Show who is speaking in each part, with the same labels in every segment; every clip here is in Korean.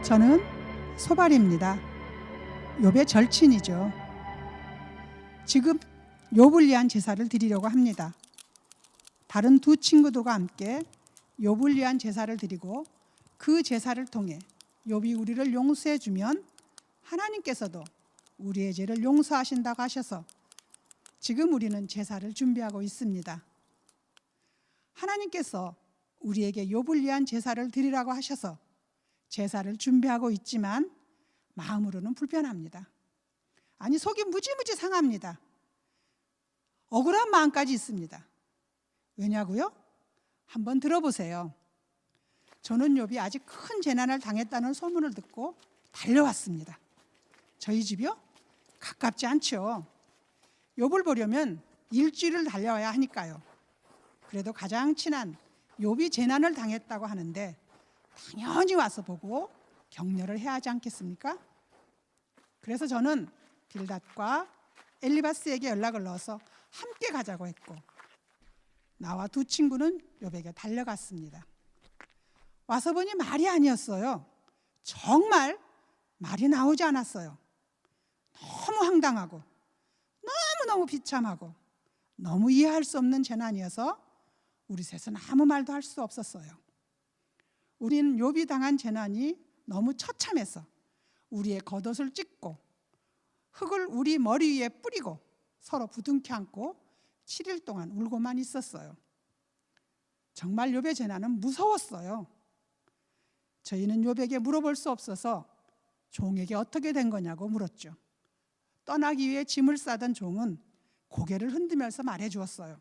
Speaker 1: 저는 소발입니다. 욥의 절친이죠. 지금 욥을 위한 제사를 드리려고 합니다. 다른 두 친구들과 함께 욥을 위한 제사를 드리고 그 제사를 통해 욥이 우리를 용서해 주면 하나님께서도 우리의 죄를 용서하신다고 하셔서 지금 우리는 제사를 준비하고 있습니다. 하나님께서 우리에게 욥을 위한 제사를 드리라고 하셔서 제사를 준비하고 있지만 마음으로는 불편합니다. 아니, 속이 무지무지 상합니다. 억울한 마음까지 있습니다. 왜냐고요? 한번 들어보세요. 저는 욥이 아직 큰 재난을 당했다는 소문을 듣고 달려왔습니다. 저희 집이요? 가깝지 않죠. 욥을 보려면 일주일을 달려와야 하니까요. 그래도 가장 친한 욥이 재난을 당했다고 하는데 당연히 와서 보고 격려를 해야 하지 않겠습니까? 그래서 저는 빌닷과 엘리바스에게 연락을 넣어서 함께 가자고 했고 나와 두 친구는 욥에게 달려갔습니다. 와서 보니 말이 아니었어요. 정말 말이 나오지 않았어요. 너무 황당하고 너무너무 비참하고 너무 이해할 수 없는 재난이어서 우리 셋은 아무 말도 할 수 없었어요. 우리는 욥이 당한 재난이 너무 처참해서 우리의 겉옷을 찢고 흙을 우리 머리 위에 뿌리고 서로 부둥켜 안고 7일 동안 울고만 있었어요. 정말 욥의 재난은 무서웠어요. 저희는 욥에게 물어볼 수 없어서 종에게 어떻게 된 거냐고 물었죠. 떠나기 위해 짐을 싸던 종은 고개를 흔들면서 말해 주었어요.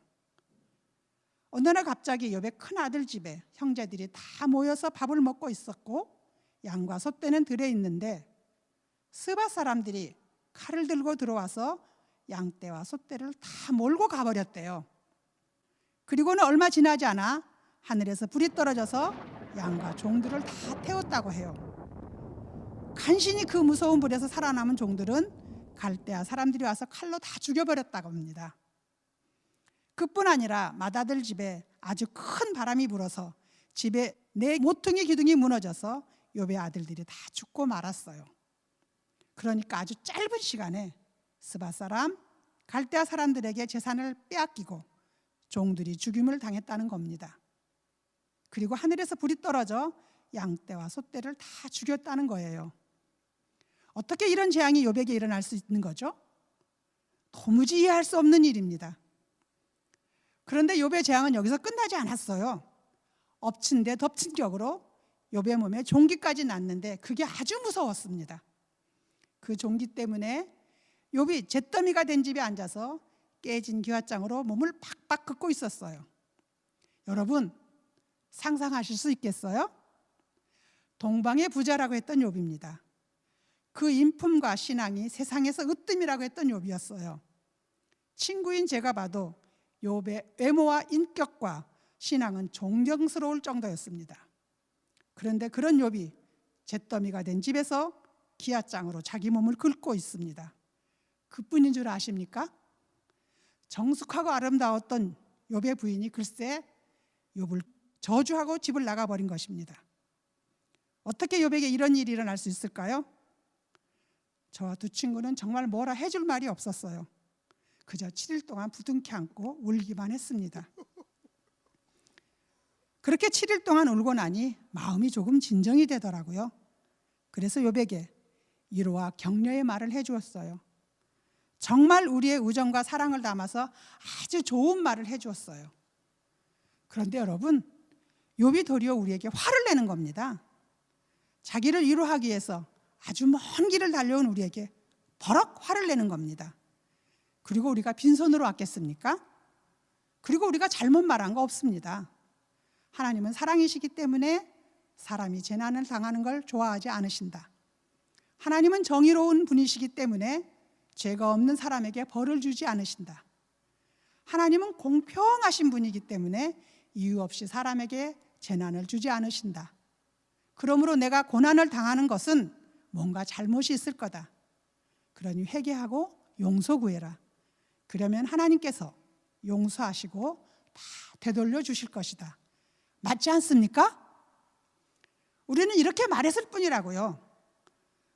Speaker 1: 어느 날 갑자기 욥의 큰아들 집에 형제들이 다 모여서 밥을 먹고 있었고 양과 소떼는 들에 있는데 스바 사람들이 칼을 들고 들어와서 양떼와 소떼를 다 몰고 가버렸대요. 그리고는 얼마 지나지 않아 하늘에서 불이 떨어져서 양과 종들을 다 태웠다고 해요. 간신히 그 무서운 불에서 살아남은 종들은 갈대아 사람들이 와서 칼로 다 죽여버렸다고 합니다. 그뿐 아니라 맏아들 집에 아주 큰 바람이 불어서 집에 네 모퉁이 기둥이 무너져서 욥의 아들들이 다 죽고 말았어요. 그러니까 아주 짧은 시간에 스바 사람, 갈대아 사람들에게 재산을 빼앗기고 종들이 죽임을 당했다는 겁니다. 그리고 하늘에서 불이 떨어져 양떼와 소떼를 다 죽였다는 거예요. 어떻게 이런 재앙이 욥에게 일어날 수 있는 거죠? 도무지 이해할 수 없는 일입니다. 그런데 욥의 재앙은 여기서 끝나지 않았어요. 엎친 데 덮친 격으로 욥의 몸에 종기까지 났는데 그게 아주 무서웠습니다. 그 종기 때문에 욥이 잿더미가 된 집에 앉아서 깨진 기와장으로 몸을 팍팍 긁고 있었어요. 여러분, 상상하실 수 있겠어요? 동방의 부자라고 했던 욥입니다. 그 인품과 신앙이 세상에서 으뜸이라고 했던 욥이었어요. 친구인 제가 봐도 욥의 외모와 인격과 신앙은 존경스러울 정도였습니다. 그런데 그런 욥이 잿더미가 된 집에서 기아장으로 자기 몸을 긁고 있습니다. 그뿐인 줄 아십니까? 정숙하고 아름다웠던 욥의 부인이 글쎄 욥을 저주하고 집을 나가버린 것입니다. 어떻게 욥에게 이런 일이 일어날 수 있을까요? 저와 두 친구는 정말 뭐라 해줄 말이 없었어요. 그저 7일 동안 부둥켜 안고 울기만 했습니다. 그렇게 7일 동안 울고 나니 마음이 조금 진정이 되더라고요. 그래서 욥에게 위로와 격려의 말을 해주었어요. 정말 우리의 우정과 사랑을 담아서 아주 좋은 말을 해주었어요. 그런데 여러분, 욥이 도리어 우리에게 화를 내는 겁니다. 자기를 위로하기 위해서 아주 먼 길을 달려온 우리에게 버럭 화를 내는 겁니다. 그리고 우리가 빈손으로 왔겠습니까? 그리고 우리가 잘못 말한 거 없습니다. 하나님은 사랑이시기 때문에 사람이 재난을 당하는 걸 좋아하지 않으신다. 하나님은 정의로운 분이시기 때문에 죄가 없는 사람에게 벌을 주지 않으신다. 하나님은 공평하신 분이기 때문에 이유 없이 사람에게 재난을 주지 않으신다. 그러므로 내가 고난을 당하는 것은 뭔가 잘못이 있을 거다. 그러니 회개하고 용서 구해라. 그러면 하나님께서 용서하시고 다 되돌려 주실 것이다. 맞지 않습니까? 우리는 이렇게 말했을 뿐이라고요.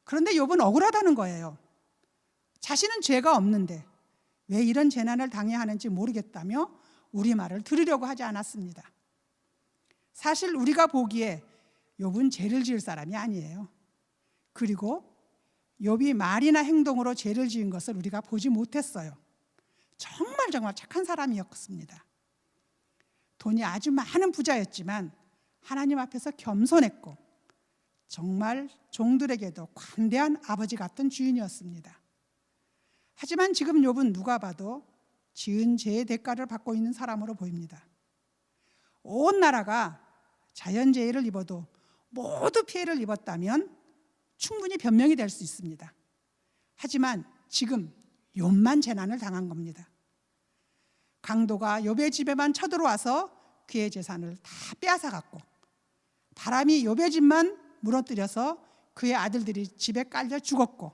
Speaker 1: 그런데 욥은 억울하다는 거예요. 자신은 죄가 없는데 왜 이런 재난을 당해야 하는지 모르겠다며 우리 말을 들으려고 하지 않았습니다. 사실 우리가 보기에 욥은 죄를 지을 사람이 아니에요. 그리고 욥이 말이나 행동으로 죄를 지은 것을 우리가 보지 못했어요. 정말 착한 사람이었습니다. 돈이 아주 많은 부자였지만 하나님 앞에서 겸손했고 정말 종들에게도 관대한 아버지 같은 주인이었습니다. 하지만 지금 욥은 누가 봐도 지은 죄의 대가를 받고 있는 사람으로 보입니다. 온 나라가 자연재해를 입어도 모두 피해를 입었다면 충분히 변명이 될 수 있습니다. 하지만 지금 욥만 재난을 당한 겁니다. 강도가 욥의 집에만 쳐들어와서 그의 재산을 다 빼앗아갔고 바람이 욥의 집만 무너뜨려서 그의 아들들이 집에 깔려 죽었고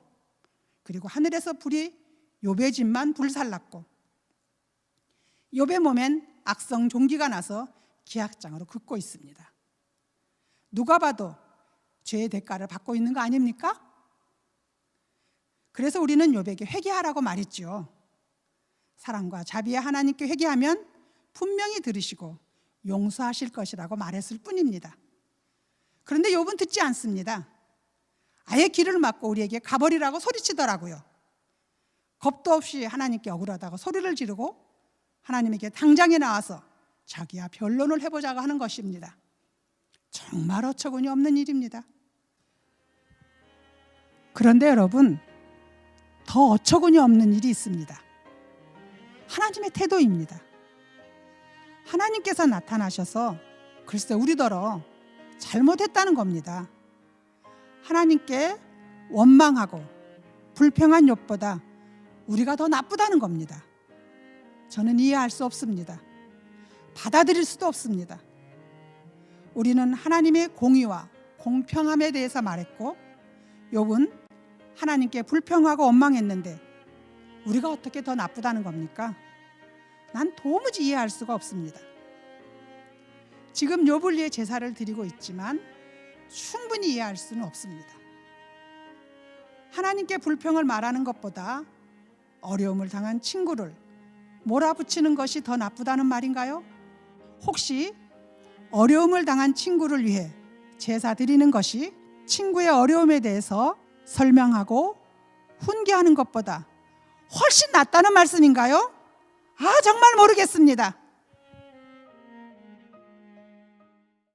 Speaker 1: 그리고 하늘에서 불이 욥의 집만 불살랐고 욥의 몸엔 악성 종기가 나서 기약장으로 긋고 있습니다. 누가 봐도 죄의 대가를 받고 있는 거 아닙니까? 그래서 우리는 욥에게 회개하라고 말했죠. 사랑과 자비의 하나님께 회개하면 분명히 들으시고 용서하실 것이라고 말했을 뿐입니다. 그런데 욥은 듣지 않습니다. 아예 길을 막고 우리에게 가버리라고 소리치더라고요. 겁도 없이 하나님께 억울하다고 소리를 지르고 하나님에게 당장에 나와서 자기야 변론을 해보자고 하는 것입니다. 정말 어처구니 없는 일입니다. 그런데 여러분, 더 어처구니 없는 일이 있습니다. 하나님의 태도입니다. 하나님께서 나타나셔서 글쎄 우리더러 잘못했다는 겁니다. 하나님께 원망하고 불평한 욥보다 우리가 더 나쁘다는 겁니다. 저는 이해할 수 없습니다. 받아들일 수도 없습니다. 우리는 하나님의 공의와 공평함에 대해서 말했고 욥은 하나님께 불평하고 원망했는데 우리가 어떻게 더 나쁘다는 겁니까? 난 도무지 이해할 수가 없습니다. 지금 욥을 위해 제사를 드리고 있지만 충분히 이해할 수는 없습니다. 하나님께 불평을 말하는 것보다 어려움을 당한 친구를 몰아붙이는 것이 더 나쁘다는 말인가요? 혹시 어려움을 당한 친구를 위해 제사 드리는 것이 친구의 어려움에 대해서 설명하고 훈계하는 것보다 훨씬 낫다는 말씀인가요? 정말 모르겠습니다.